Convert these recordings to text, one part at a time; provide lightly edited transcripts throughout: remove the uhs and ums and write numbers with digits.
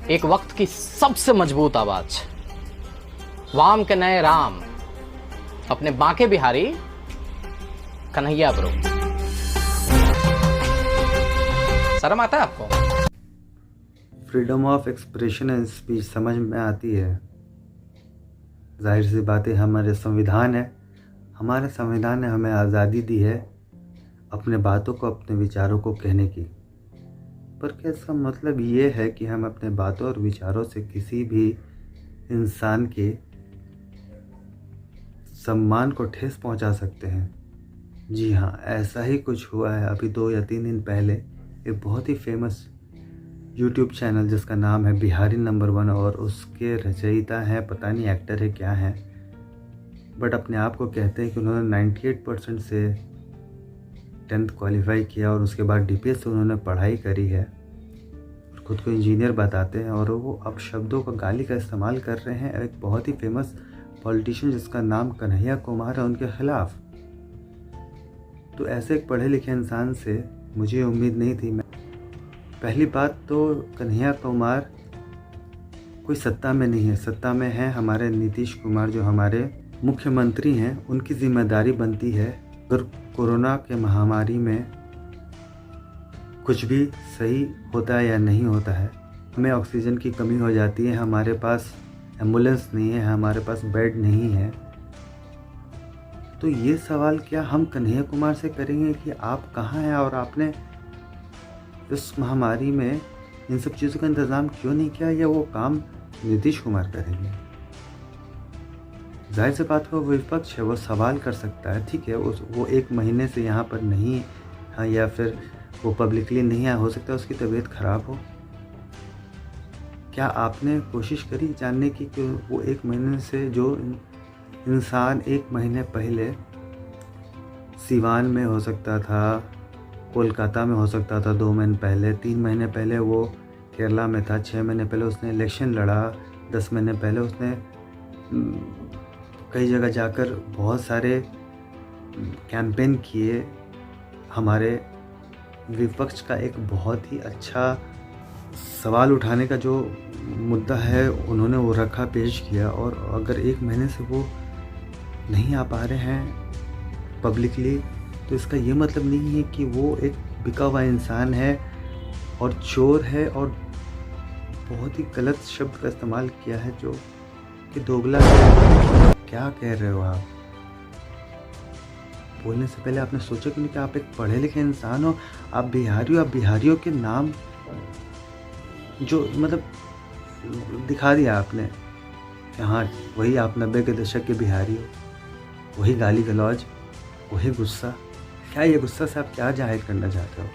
एक वक्त की सबसे मजबूत आवाज, वाम के नए राम, अपने बांके बिहारी कन्हैया ब्रो। शर्म आता है आपको? Freedom of expression and speech समझ में आती है। जाहिर सी बात है, हमारे संविधान है, हमारे संविधान ने हमें आज़ादी दी है अपने बातों को, अपने विचारों को कहने की। पर क्या इसका मतलब ये है कि हम अपने बातों और विचारों से किसी भी इंसान के सम्मान को ठेस पहुंचा सकते हैं? जी हाँ, ऐसा ही कुछ हुआ है। अभी 2 या 3 दिन पहले एक बहुत ही फेमस यूट्यूब चैनल जिसका नाम है बिहारी नंबर 1, और उसके रचयिता हैं, पता नहीं एक्टर है क्या है, बट अपने आप को कहते हैं कि उन्होंने 98% से 10th क्वालिफाई किया और उसके बाद DPS से उन्होंने पढ़ाई करी है, खुद को इंजीनियर बताते हैं, और वो अब शब्दों का गाली का इस्तेमाल कर रहे हैं एक बहुत ही फेमस पॉलिटिशियन जिसका नाम कन्हैया कुमार है, उनके खिलाफ। तो ऐसे एक पढ़े लिखे इंसान से मुझे उम्मीद नहीं थी। पहली बात तो कन्हैया कुमार कोई सत्ता में नहीं है, सत्ता में है हमारे नीतीश कुमार जो हमारे मुख्यमंत्री हैं। उनकी जिम्मेदारी बनती है, अगर कोरोना के महामारी में कुछ भी सही होता है या नहीं होता है, हमें ऑक्सीजन की कमी हो जाती है, हमारे पास एम्बुलेंस नहीं है, हमारे पास बेड नहीं है, तो ये सवाल क्या हम कन्हैया कुमार से करेंगे कि आप कहाँ हैं और आपने इस महामारी में इन सब चीज़ों का इंतज़ाम क्यों नहीं किया, या वो काम नीतीश कुमार करेंगे? जाहिर सी बात हो, विपक्ष है, वो सवाल कर सकता है, ठीक है, वो 1 महीने से यहाँ पर नहीं है, या फिर वो पब्लिकली नहीं आया, हो सकता है उसकी तबीयत ख़राब हो। क्या आपने कोशिश करी जानने की कि वो 1 महीने से जो इंसान 1 महीने पहले सिवान में हो सकता था, कोलकाता में हो सकता था, 2 महीने पहले, 3 महीने पहले वो केरला में था, 6 महीने पहले उसने इलेक्शन लड़ा, 10 महीने पहले उसने कई जगह जाकर बहुत सारे कैंपेन किए। हमारे विपक्ष का एक बहुत ही अच्छा सवाल उठाने का जो मुद्दा है उन्होंने वो रखा, पेश किया, और अगर 1 महीने से वो नहीं आ पा रहे हैं पब्लिकली, तो इसका ये मतलब नहीं है कि वो एक बिका हुआ इंसान है और चोर है, और बहुत ही गलत शब्द का इस्तेमाल किया है जो कि दोगला है। क्या कह रहे हो आप? बोलने से पहले आपने सोचा क्यों नहीं कि आप एक पढ़े लिखे इंसान हो, आप बिहारी हो, आप बिहारियों के नाम जो मतलब दिखा दिया आपने कि हाँ वही आप 90 के दशक के बिहारी हो, वही गाली गलौज, वही गुस्सा। क्या ये गुस्सा से आप क्या जाहिर करना चाहते हो?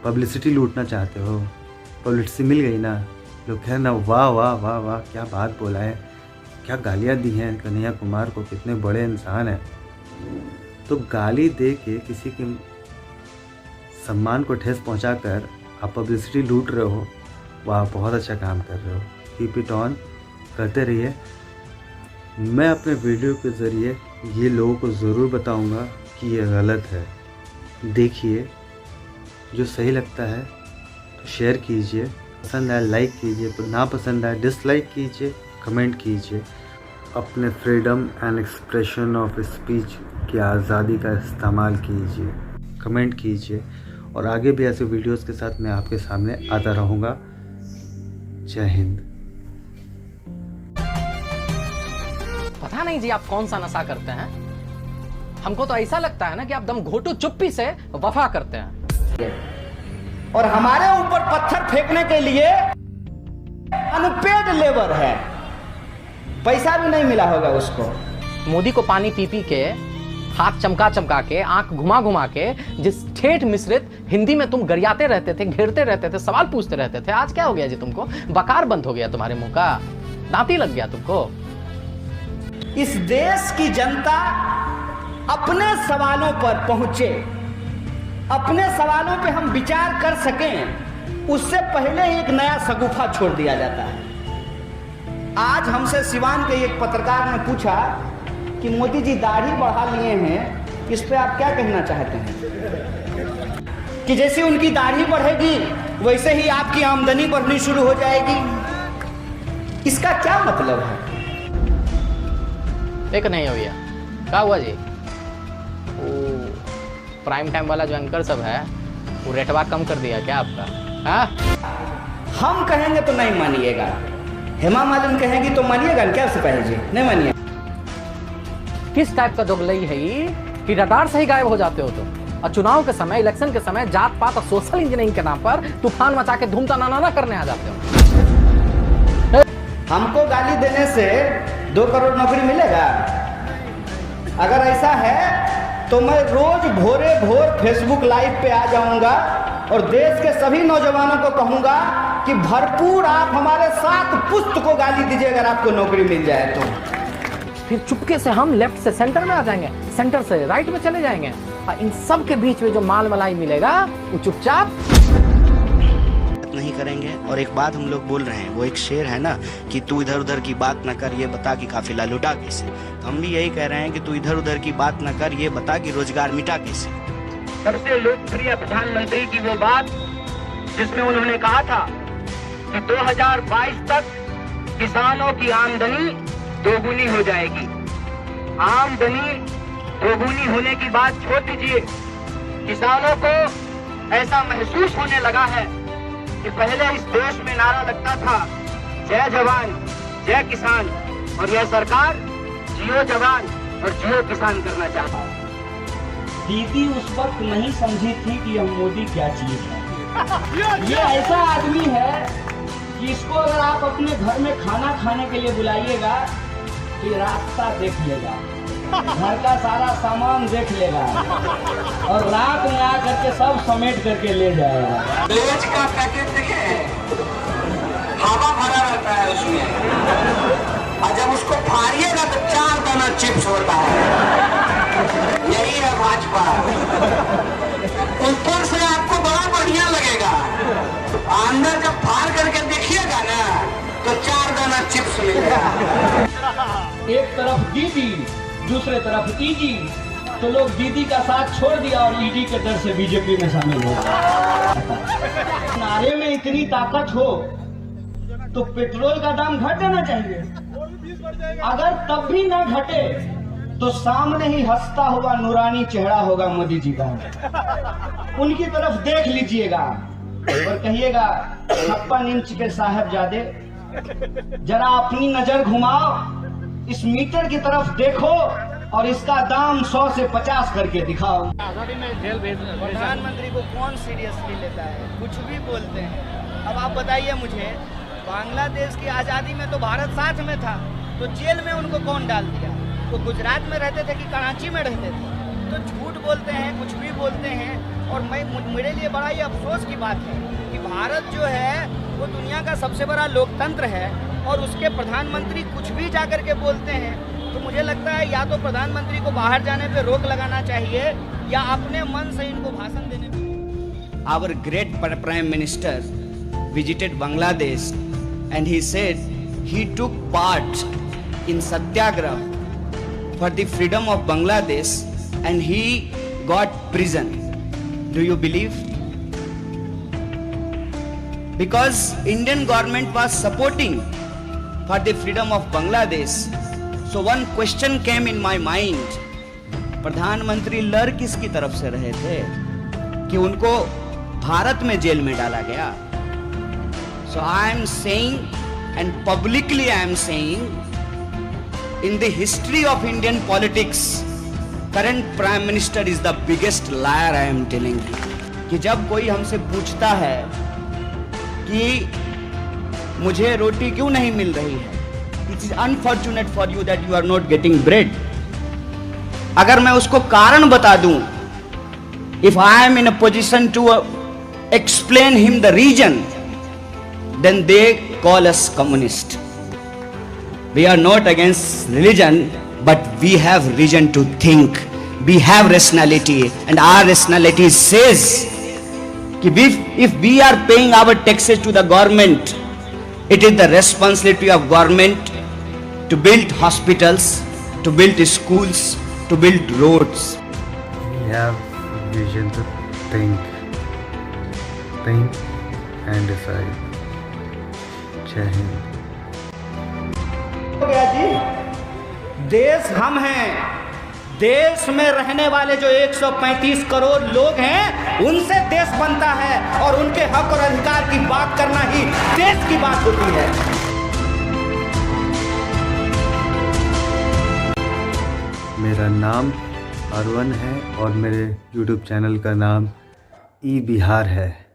पब्लिसिटी लूटना चाहते हो? पब्लिसिटी मिल गई ना, लोग कह ना वाह वाह वाह वाह क्या बात बोला है, क्या गालियाँ दी हैं कन्हैया कुमार को, कितने बड़े इंसान हैं। तो गाली दे के किसी के सम्मान को ठेस पहुंचाकर आप पब्लिसिटी लूट रहे हो, वाह बहुत अच्छा काम कर रहे हो, कीप इट ऑन, करते रहिए। मैं अपने वीडियो के ज़रिए ये लोगों को ज़रूर बताऊंगा कि ये गलत है। देखिए, जो सही लगता है तो शेयर कीजिए, पसंद आए लाइक कीजिए, तो ना पसंद आए डिसलाइक कीजिए, कमेंट कीजिए। अपने freedom and expression of speech की आज़ादी का इस्तेमाल कीजिए, कमेंट कीजिए, और आगे भी ऐसे वीडियोस के साथ मैं आपके सामने आता रहूँगा। जय हिंद। पता नहीं जी आप कौन सा नशा करते हैं, हमको तो ऐसा लगता है ना कि आप दम घोटू चुप्पी से वफा करते हैं, और हमारे ऊपर पत्थर फेंकने के लिए अनपेड लेबर है, पैसा भी नहीं मिला होगा उसको। मोदी को पानी पी पी के, हाथ चमका चमका के, आंख घुमा घुमा के, जिस ठेठ मिश्रित हिंदी में तुम गरियाते रहते थे, घेरते रहते थे, सवाल पूछते रहते थे, आज क्या हो गया जी तुमको? बकार बंद हो गया तुम्हारे मुंह का, दांती लग गया तुमको। इस देश की जनता अपने सवालों पर पहुंचे, अपने सवालों पे हम विचार कर सकें, उससे पहले ही एक नया शगुफा छोड़ दिया जाता है। आज हमसे सिवान के एक पत्रकार ने पूछा कि मोदी जी दाढ़ी बढ़ा लिए हैं, इस पे आप क्या कहना चाहते हैं? कि जैसे उनकी दाढ़ी बढ़ेगी वैसे ही आपकी आमदनी बढ़नी शुरू हो जाएगी। इसका क्या मतलब है? एक नहीं हो भैया, क्या हुआ जी? वो प्राइम टाइम वाला जो एंकर सब है वो रेटवा कम कर दिया क्या आपका? हाँ, हम कहेंगे तो नहीं मानिएगा, हेमा मालिनी कहेंगी तो मानिएगा क्या सिपाही जी? नहीं मानिए। किस टाइप का दोगलई है ये कि रडार से ही गायब हो जाते हो तुम, और चुनाव के समय, इलेक्शन के समय जात पात और सोशल इंजीनियरिंग के नाम पर तूफान मचा के धूम तनाना करने आ जाते हो। हमको गाली देने से 2 करोड़ नौकरी मिलेगा? अगर ऐसा है तो मैं रोज भोरे भोर फेसबुक लाइव पे आ जाऊंगा और देश के सभी नौजवानों को कहूंगा कि भरपूर आप हमारे साथ पुष्ट को गाली दीजिए अगर आपको नौकरी मिल जाए तो। फिर चुपके से हम लेफ्ट से सेंटर में आ जाएंगे, सेंटर से राइट में चले जाएंगे, और इन सब के बीच में जो माल मलाई मिलेगा वो चुपचाप नहीं करेंगे। और एक बात हम लोग बोल रहे हैं, वो एक शेर है ना कि तू इधर उधर की बात न कर, ये बता कि काफिला लुटा कैसे। तो हम भी यही कह रहे हैं कि तू इधर उधर की बात न कर, ये बता कि रोजगार मिटा कैसे। सबसे लोकप्रिय प्रधानमंत्री की वो बात जिसमें उन्होंने कहा था कि 2022 तक किसानों की आमदनी दोगुनी हो जाएगी। आमदनी दोगुनी होने की बात छोड़ दीजिए, किसानों को ऐसा महसूस होने लगा है कि पहले इस देश में नारा लगता था जय जवान जय किसान, और यह सरकार जियो जवान और जियो किसान करना चाहता है। दीदी उस वक्त नहीं समझी थी कि यह मोदी क्या चीज है। ये ऐसा आदमी है कि इसको अगर आप अपने घर में खाना खाने के लिए बुलाइएगा तो ये रास्ता देख लेगा, घर का सारा सामान देख लेगा और रात में आ करके सब समेट करके ले जाएगा। रोज का पैकेट देखे, हवा भरा रहता है उसमें, और जब उसको फाड़िएगा तो 4 दाना चिप्स होता है। यही है भाजपा। ऊपर से आपको बड़ा बढ़िया लगेगा, अंदर जब फाड़ करके देखिएगा ना तो 4 दाना चिप्स मिलेगा। एक तरफ दीदी, दूसरे तरफ ईडी, तो लोग दीदी का साथ छोड़ दिया और ईडी के डर से बीजेपी में शामिल हो गए। नारे में इतनी ताकत हो तो पेट्रोल का दाम घट जाना चाहिए। अगर तब भी ना घटे तो सामने ही हंसता हुआ नूरानी चेहरा होगा मोदी जी का, उनकी तरफ देख लीजिएगा और कहिएगा 56 इंच के साहबजादे जरा अपनी नजर घुमाओ, इस मीटर की तरफ देखो और इसका दाम 100 से 50 करके दिखाओ। प्रधानमंत्री को कौन सीरियसली लेता है? कुछ भी बोलते हैं। अब आप बताइए मुझे, बांग्लादेश की आज़ादी में तो भारत साथ में था, तो जेल में उनको कौन डाल दिया? वो गुजरात में रहते थे कि कराची में रहते थे? तो झूठ बोलते हैं, कुछ भी बोलते हैं। और मेरे लिए बड़ा ही अफसोस की बात है कि भारत जो है वो दुनिया का सबसे बड़ा लोकतंत्र है और उसके प्रधानमंत्री कुछ भी जाकर के बोलते हैं। तो मुझे लगता है या तो प्रधानमंत्री को बाहर जाने पे रोक लगाना चाहिए या अपने मन से इनको भाषण देने पे। Our great Prime Minister visited Bangladesh and he said he took part in Satyagraha for the freedom of Bangladesh and he got prison. Do you believe? Because Indian government was supporting for the freedom of Bangladesh. So one question came in my mind. प्रधानमंत्री लड़ किसकी तरफ से रहे थे कि उनको भारत में जेल में डाला गया? So I am saying and publicly I am saying, in the history of Indian politics, current Prime Minister is the biggest liar. I am telling you कि जब कोई हमसे पूछता है कि मुझे रोटी क्यों नहीं मिल रही है, it is unfortunate for you that you are not getting bread. अगर मैं उसको कारण बता दूं, if I am in a position to explain him the reason, then they call us communist. We are not against religion, but we have reason to think. We have rationality, and our rationality says if we are paying our taxes to the government, it is the responsibility of government to build hospitals, to build schools, to build roads. We have vision to think and decide. जय हिंद। हो गया जी। देश हम हैं, देश में रहने वाले जो 135 करोड़ लोग हैं उनसे देश बनता है, और उनके हक और अधिकार की बात करना ही देश की बात होती है। मेरा नाम अरवन है और मेरे YouTube चैनल का नाम ई बिहार है।